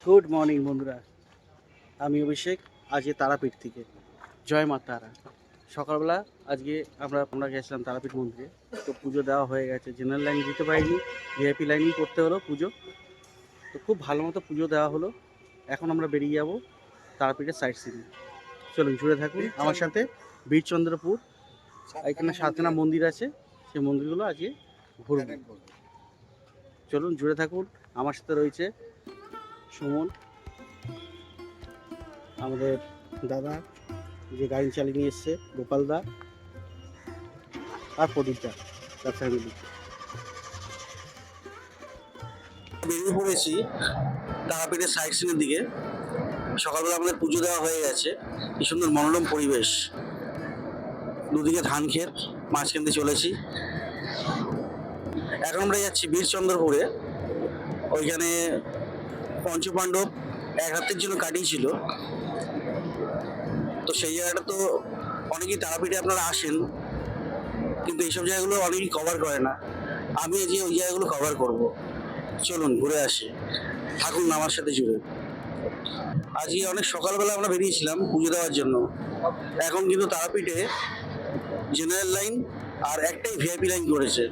Good morning বন্ধুরা, আমি অভিষেক। আজকে তারাপীঠ থেকে জয় মা তারা। সকালবেলা আজকে আমরা গেছিলাম তারাপীঠ মন্দিরে। তো পুজো দেওয়া হয়ে গেছে, জেনারেল লাইন দিতে পারিনি, ভিআইপি লাইনই করতে হলো পুজো। তো খুব ভালো মতো পুজো দেওয়া হলো। এখন আমরা বেরিয়ে যাব তারাপীঠের সাইড সিন। চলুন জুড়ে থাকুন আমার সাথে। বীরচন্দ্রপুর, এখানে 7খানা মন্দির আছে, সেই মন্দিরগুলো আজকে ঘুরব। চলুন জুড়ে থাকুন আমার সাথে। রয়েছে সুমন, আমাদের দাদা যে গাড়ি চালিয়ে নিয়ে এসছে, গোপালদা আর প্রদীপদা, তার ফ্যামিলি। বেরিয়ে পড়েছি তারাপীঠের সাইড সিনের দিকে। সকালবেলা আমাদের পুজো দেওয়া হয়ে গেছে। কি সুন্দর মনোরম পরিবেশ, দুদিকে ধান ক্ষেত, মাঝখান দিয়ে চলেছি। এখন আমরা যাচ্ছি বীরচন্দ্রপুরে। ওইখানে পঞ্চপাণ্ডব এক রাতের জন্য কাটিয়েছিল। তো সেই জায়গাটা তো অনেকেই তারাপীঠে আপনারা আসেন, কিন্তু এইসব জায়গাগুলো অনেকেই কভার করে না। আমি আজকে ওই জায়গাগুলো কভার করব। চলুন ঘুরে আসি, থাকুন আমার সাথে জুড়ে। আজকে অনেক সকালবেলা আমরা বেরিয়েছিলাম পুজো দেওয়ার জন্য। এখন কিন্তু তারাপীঠে জেনারেল লাইন আর একটাই ভিআইপি লাইন করেছে।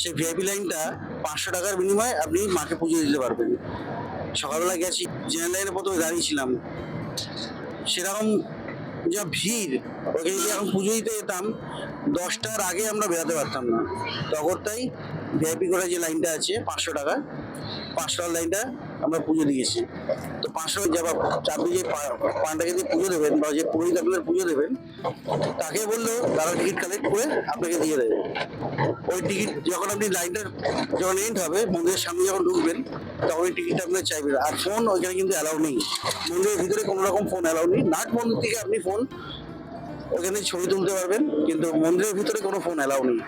সেই ভিআইপি লাইনটা 500 টাকার বিনিময়ে আপনি মাকে পুজো দিতে পারবেন। সকালবেলা গেছি, জেনারেল লাইনে প্রথমে দাঁড়িয়েছিলাম, সেরকম যা ভিড়। ওকে যদি এখন পুজো দিতে যেতাম 10টার আগে আমরা বেরোতে পারতাম না। তখন তাই ভিআইপি করে যে লাইনটা আছে 500 টাকা, 500 টাকার লাইনটা আমরা পুজো দিয়েছি। তো 500 যাবা, আপনি যে পানটাকে দিয়ে পুজো দেবেন বা যে পুরোহিত আপনাদের পুজো দেবেন, তাকে বললেও তারা টিকিট কালেক্ট করে আপনাকে দিয়ে দেবে। ওই টিকিট যখন আপনি লাইনটা যখন এন্ড হবে, মন্দিরের সামনে যখন ঢুকবেন, তখন ওই টিকিটটা আপনার চাইবেন। আর ফোন ওইখানে কিন্তু অ্যালাউ নেই, মন্দিরের ভিতরে কোনো রকম ফোন অ্যালাউ নেই। নাট মন্দির থেকে আপনি ফোন ওখানে ছবি তুলতে পারবেন, কিন্তু মন্দিরের ভিতরে কোনো ফোন অ্যালাউ নেই।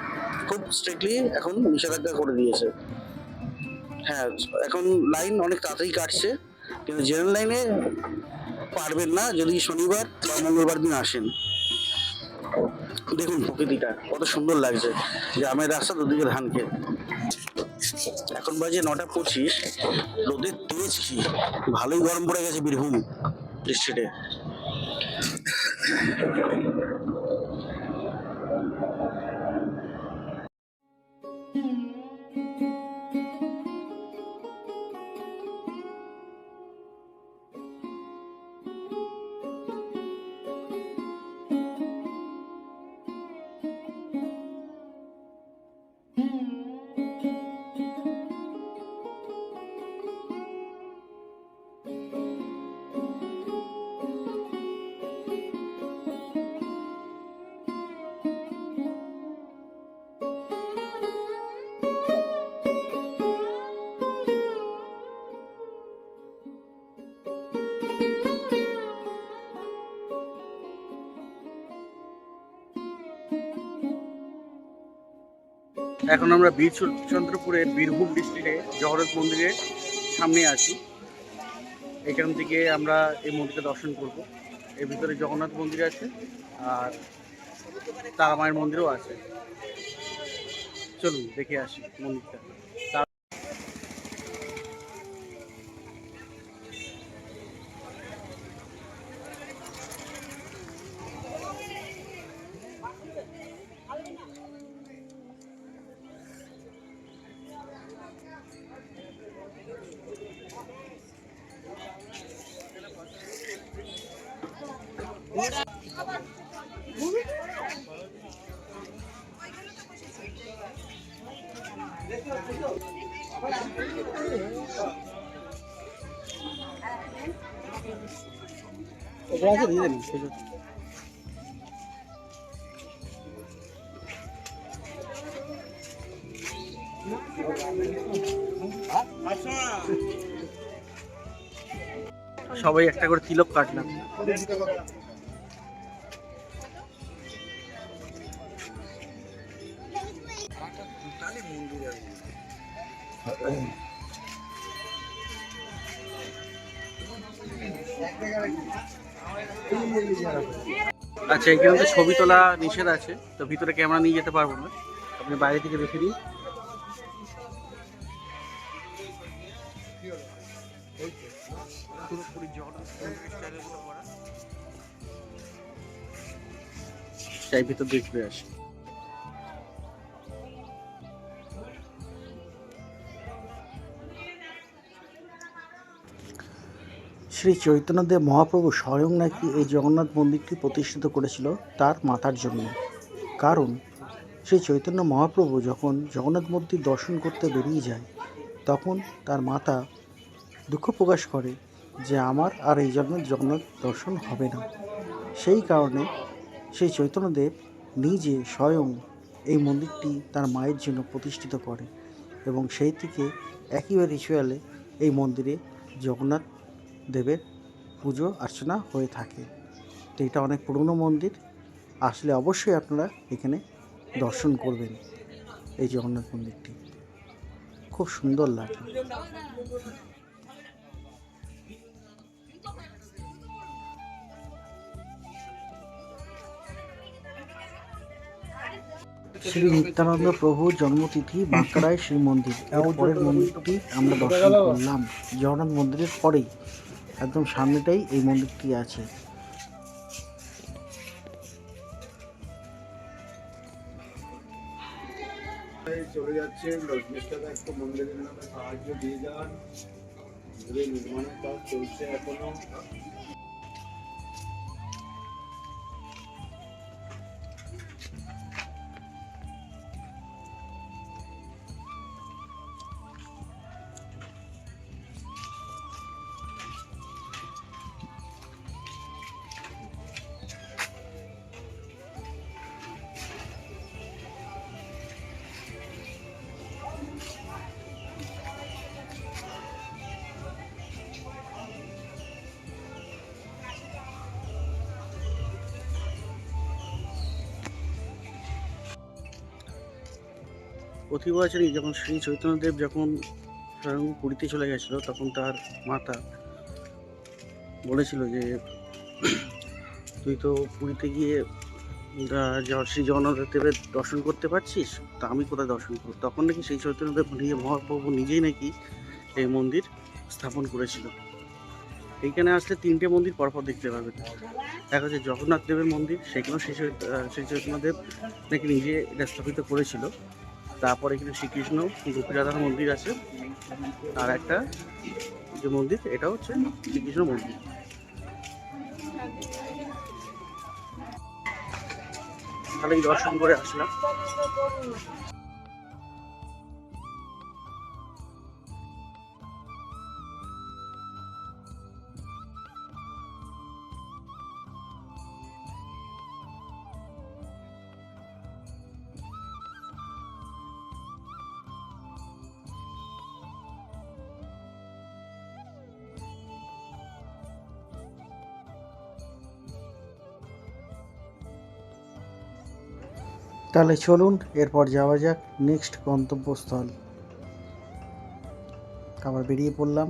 খুব স্ট্রিক্টলি এখন নিষেধাজ্ঞা করে দিয়েছে। হ্যাঁ, এখন লাইন অনেক তাড়াতাড়ি কাটছে, কিন্তু জেনারেল লাইনে পারবেন না যদি শনিবার বা মঙ্গলবার দিন আসেন। দেখুন প্রকৃতিটা কত সুন্দর লাগছে, গ্রামের রাস্তা, দুদিকে ধান খেত। এখন বাজে 9টা 25। রোদের তেজ কি ভালোই গরম পড়ে গেছে বীরভূম ডিস্ট্রিক্টে। এখন আমরা বীরচন্দ্রপুরের বীরভূম ডিস্ট্রিক্টে জগন্নাথ মন্দিরের সামনে আছি। এখান থেকে আমরা এই মন্দিরটা দর্শন করব। এর ভিতরে জগন্নাথ মন্দির আছে আর তারা মায়ের মন্দিরও আছে। চলুন দেখে আসি মন্দিরটা। সবাই একটা করে তিলক কাটলাম। আচ্ছা, এখানে তো ছবি তোলা নিষেধ আছে, তো ভিতরে ক্যামেরা নিয়ে যেতে পারবো না, আপনি বাইরে থেকে দেখে নিন। পুরোপুরি জগন্নাথ মন্দিরের স্টাইলের মতো করা। চাই ভিতর দিয়ে ঘুরে আসি। শ্রী চৈতন্যদেব মহাপ্রভু স্বয়ং নাকি এই জগন্নাথ মন্দিরটি প্রতিষ্ঠিত করেছিল তার মাতার জন্য। কারণ শ্রী চৈতন্য মহাপ্রভু যখন জগন্নাথ মন্দির দর্শন করতে বেরিয়ে যায়, তখন তার মাতা দুঃখ প্রকাশ করে যে আমার আর এই জন্মে জগন্নাথ দর্শন হবে না। সেই কারণে শ্রী চৈতন্যদেব নিজে স্বয়ং এই মন্দিরটি তার মায়ের জন্য প্রতিষ্ঠিত করে এবং সেই থেকে একইভাবে রিচুয়ালে এই মন্দিরে জগন্নাথ দেবের পুজো অর্চনা হয়ে থাকে। তো এটা অনেক পুরনো মন্দির, আসলে অবশ্যই আপনারা এখানে দর্শন করবেন। এই জগন্নাথ মন্দিরটি খুব সুন্দর লাগে। শ্রী নিত্যানন্দ প্রভুর জন্মতিথি বাঁকড়ায় শ্রী মন্দির, এর পরের মন্দিরটি আমরা দর্শন করলাম। জগন্নাথ মন্দিরের পরেই একদম সামনেটাই এই মন্দিরটি আছে। চলে যাচ্ছে রজনীশটা একটু মন্দিরের নামে সাহায্য দিয়ে যান। নির্মাণের কাজ চলছে এখনো। প্রতি বছরই যখন শ্রী চৈতন্যদেব যখন স্বয়ং পুরীতে চলে গেছিল, তখন তার মাতা বলেছিল যে তুই তো পুরীতে গিয়ে শ্রী জগন্নাথ দেবের দর্শন করতে পারছিস, তা আমি কোথায় দর্শন করব? তখন নাকি শ্রী চৈতন্যদেব মহাপ্রভু নিজেই নাকি এই মন্দির স্থাপন করেছিল। এইখানে আসলে তিনটে মন্দির পরপর দেখতে পাবেন। এক হচ্ছে জগন্নাথ দেবের মন্দির, সেখানেও শ্রী চৈতন্যদেব নাকি নিজে এটা স্থাপিত করেছিল। তারপর এখানে শ্রীকৃষ্ণ গোপীরাধার মন্দির আছে, আর একটা যে মন্দির এটা হচ্ছে শ্রীকৃষ্ণ মন্দির। তাহলে এই দর্শন করে আসলাম। তাহলে চলুন এরপর যাওয়া যাক নেক্সট গন্তব্যস্থল। আবার বেরিয়ে পড়লাম।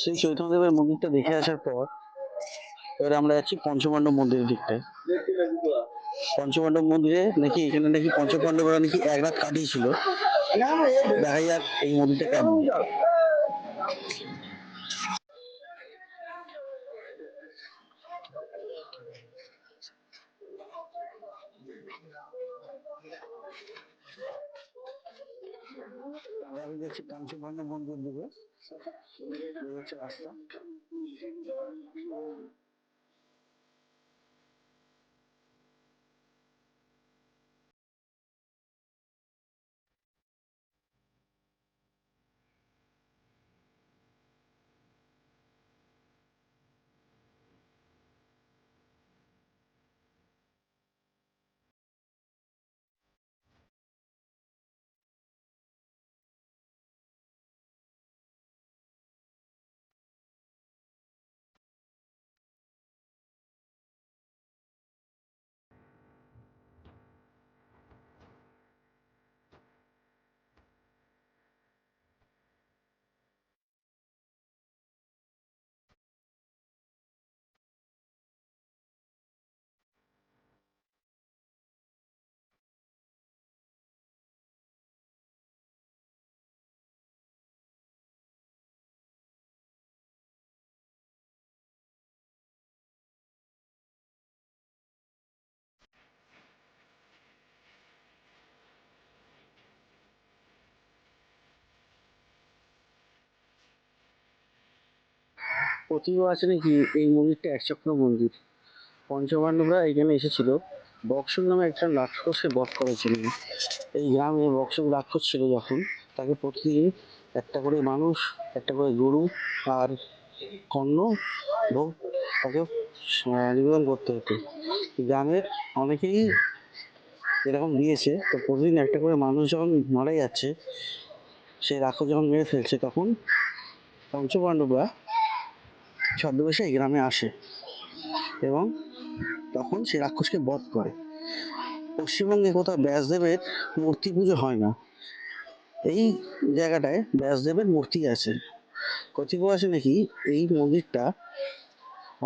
সেই চৈতন্যদেবের মন্দিরটা দেখে আসার পর এবারে আমরা যাচ্ছি পঞ্চপাণ্ডব মন্দিরের দিকটায়। পঞ্চপাণ্ডব মন্দিরে নাকি এখানে নাকি পঞ্চপাণ্ডবরা নাকি এক রাত কাটিয়েছিল। দেখা যাক এই মন্দিরটা কেমন। আমি দেখছি পঞ্চপাণ্ডব মন্দির দিকে এই হচ্ছে রাস্তা। প্রতিভা আছে নাকি এই মন্দিরটা একচক্র মন্দির। পঞ্চপাণ্ডবরা এখানে এসেছিল বক্সর নামে একটা রাক্ষসকে বধ করেছিল। এই গ্রামে বক্সর রাক্ষস ছিল যখন, তাকে প্রতিদিন একটা করে মানুষ, একটা করে গরু আর কর্ণ ভোগ তাকে নিবেদন করতে হতো। গ্রামের অনেকেই এরকম দিয়েছে, তো প্রতিদিন একটা করে মানুষ যখন মারা যাচ্ছে, সেই রাক্ষস যখন মেরে ফেলছে, তখন পঞ্চপাণ্ডবরা ছদ্মবেশে এই গ্রামে আসে এবং তখন সে রাক্ষসকে বধ করে। পশ্চিমবঙ্গে কোথাও ব্যাসদেবের মূর্তি পুজো হয় না, এই জায়গাটায় ব্যাসদেবের মূর্তি আছে। কথিত আছে নাকি এই মন্দিরটা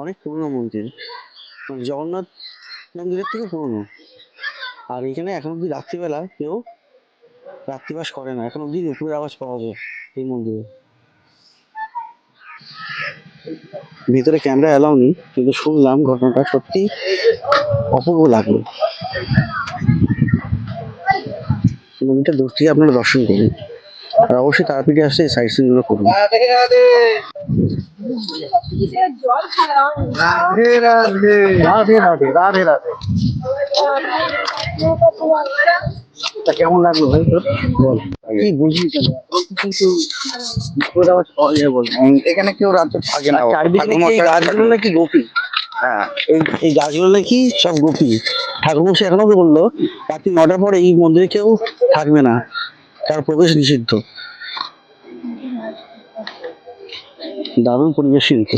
অনেক পুরনো মন্দির, মানে জগন্নাথ মন্দিরের থেকে পুরনো। আর এখানে এখন অব্দি রাত্রিবেলা কেউ রাত্রিবাস করে না, এখন অব্দি নুপুরের আওয়াজ পাওয়া যায় এই মন্দিরে। ভিতরে ক্যামেরা অ্যালাউ নেই, কিন্তু শুনলাম ঘটনাটা সত্যি অপূর্ব লাগলো। মন্দিরটা দূর থেকে আপনারা দর্শন করুন, আর অবশ্যই তারাপীঠে আসলে এই সাইট সিন গুলো করুন। রাধে রাধে রাধে রাধে রাধে রাধে। তা কেমন লাগলো ভাই তোর? বল কি বুঝলি কেন? কিন্তু নুপুরের আওয়াজ পাওয়া যায় বল। এখানে কেউ রাতে থাকে না, আর চারিদিকে নাকি এই গাছগুলো নাকি গোপী। হ্যাঁ এই গাছগুলো নাকি সব গোপী। ঠাকুরমশাই এখনো বললো রাত্রি 9টার পরে এই মন্দিরে কেউ থাকবে না, তার প্রবেশ নিষিদ্ধ। দারুণ পরিবেশ কিন্তু।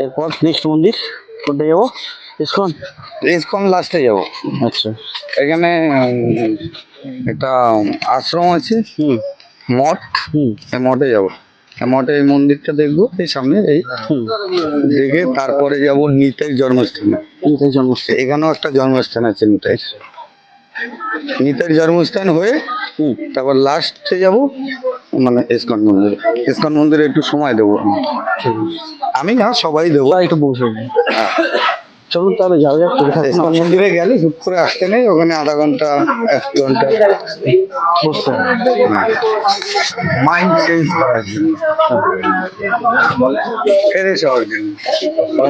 এরপর নেক্সট মন্দির কোনটা যাবো? ইসকন। ইসকন লাস্টে যাব। আচ্ছা। এখানে একটা আশ্রম আছে, হুম মঠ, হুম এই মঠে যাব। মঠে এই মন্দিরটা দেখবো, এই সামনে এই হুম। দেখে তারপরে যাব নিতাই জন্মস্থানে। নিতাই জন্মস্থান। এখানেও একটা জন্মস্থান আছে নিতাই। নিতাই জন্মস্থান হয়ে হুম। তারপর লাস্টে যাব মানে ইসকন মন্দির। ইসকন মন্দিরে একটু সময় দেবো আমি না, সবাই দেবো। তাই একটু বসে চলুন তাহলে যাওয়া যাক। ইসকন মন্দিরে গেলে হুট করে আসতে নেই, ওখানে আধা ঘন্টা 1 ঘন্টা বসতে হবে। মাইন্ড চেঞ্জ করার জন্য, ফ্রেশ হওয়ার জন্য।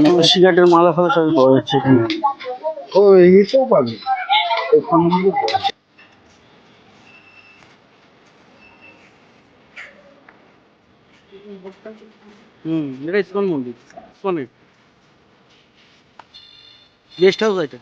তুলসী গাছের মালা ফালা সবই পাওয়া যাচ্ছে এখানে। ও এইটাও পাবি ইসকন মন্দির। এটা ইসকন মন্দির, ইসকনের গেস্ট হাউস এটা।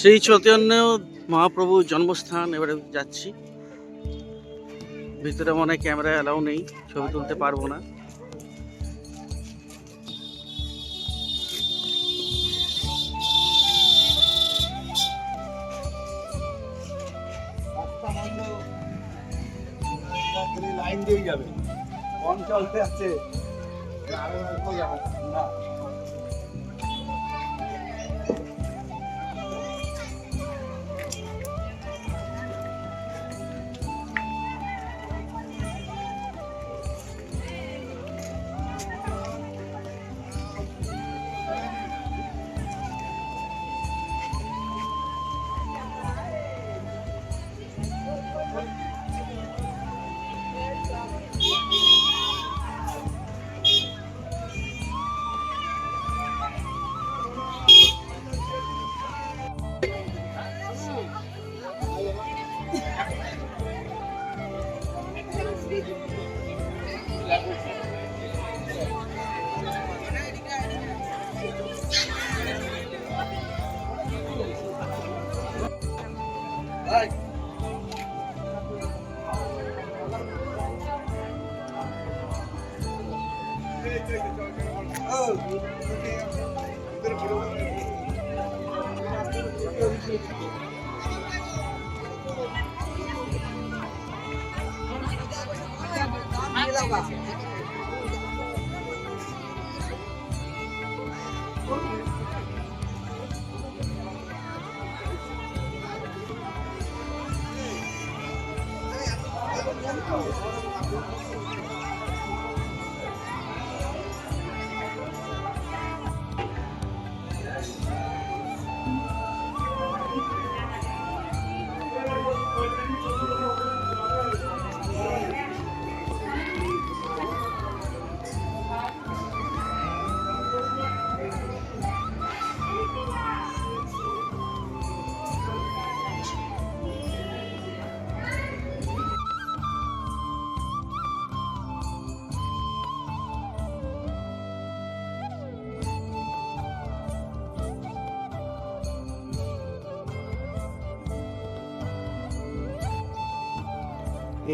শ্রী চৈতন্য মহাপ্রভুর জন্মস্থান এবারে যাচ্ছি। ভিতরে মনে হয় ক্যামেরা অ্যালাউ নেই, ছবি তুলতে পারবো না। লাইন দিয়ে যাবে, কম চলতে আছে না।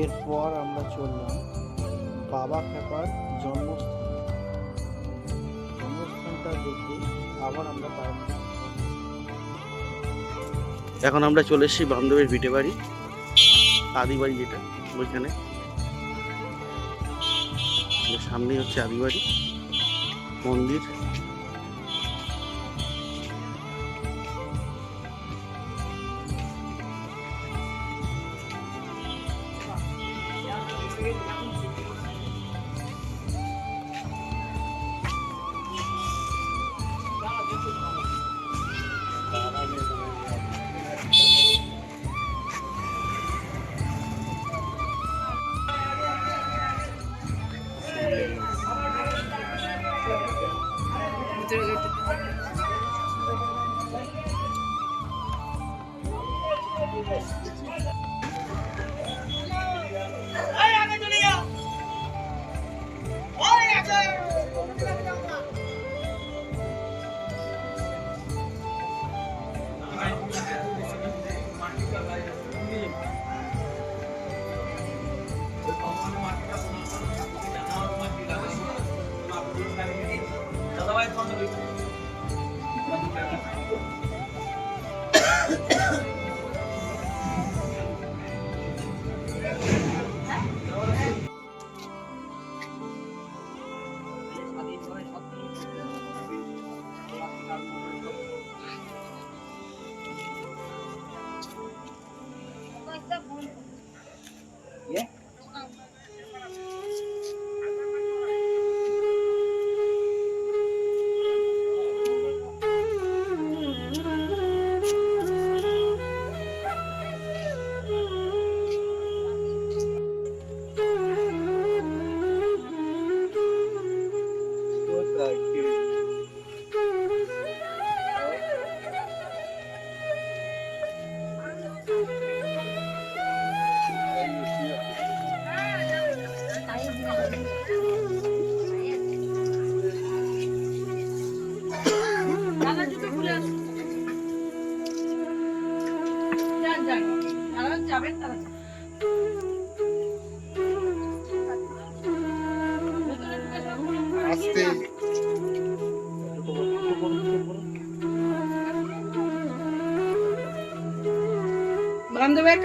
এরপর আমরা চললাম বাবা খেপার জন্মস্থানটা দেখে আবার আমরা এখন আমরা চলে এসেছি বান্ধবের ভিটে বাড়ি, আদি বাড়ি যেটা, ওইখানে সামনেই হচ্ছে আদি বাড়ি মন্দির।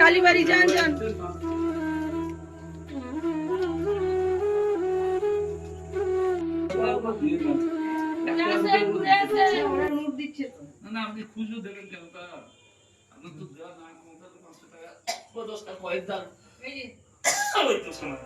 কালীবাড়ি যান যান। না আপনি খুঁজো দেবেন কেন তা আপনার তো দেওয়া না কোনটা 500 টাকা 10 টাকা কয়েক দাম ওই তো শোনা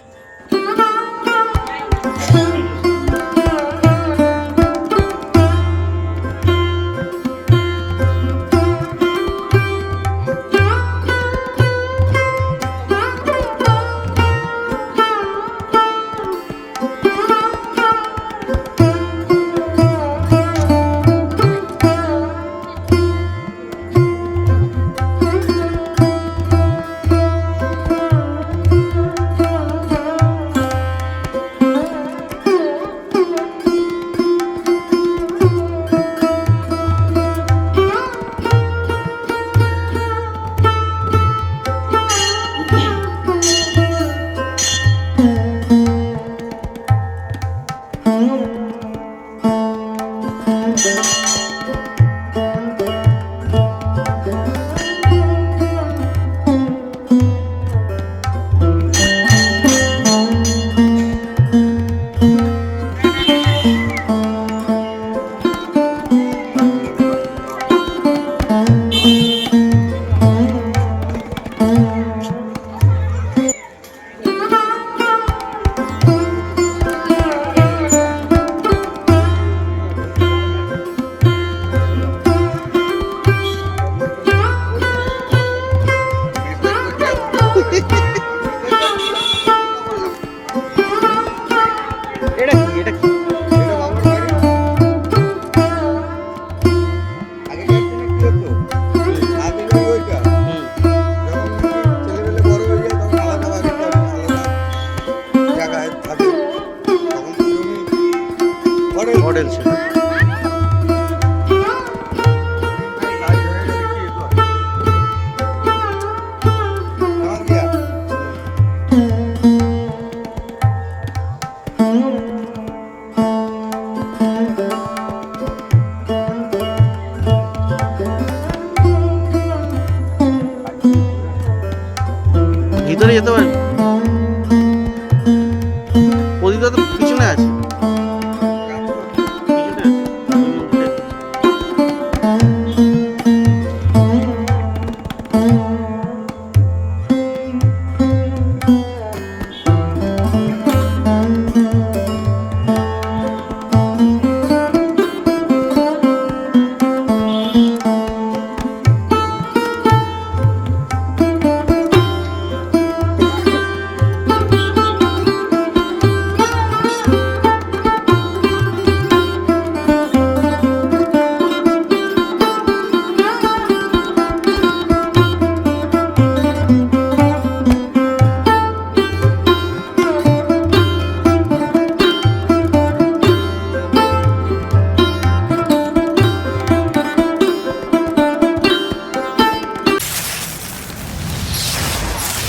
এটা কি এটা কি? এটা বাবার বাড়ি। আগেকার দিনে কি হতো? নাতির বাড়ি ওইটা। যখন ছেলেপেলে বড় হয়ে যায় তখন আলাদা বাড়িতে আলাদা জায়গায় থাকে। তখন তো জমি মডেল ছিল।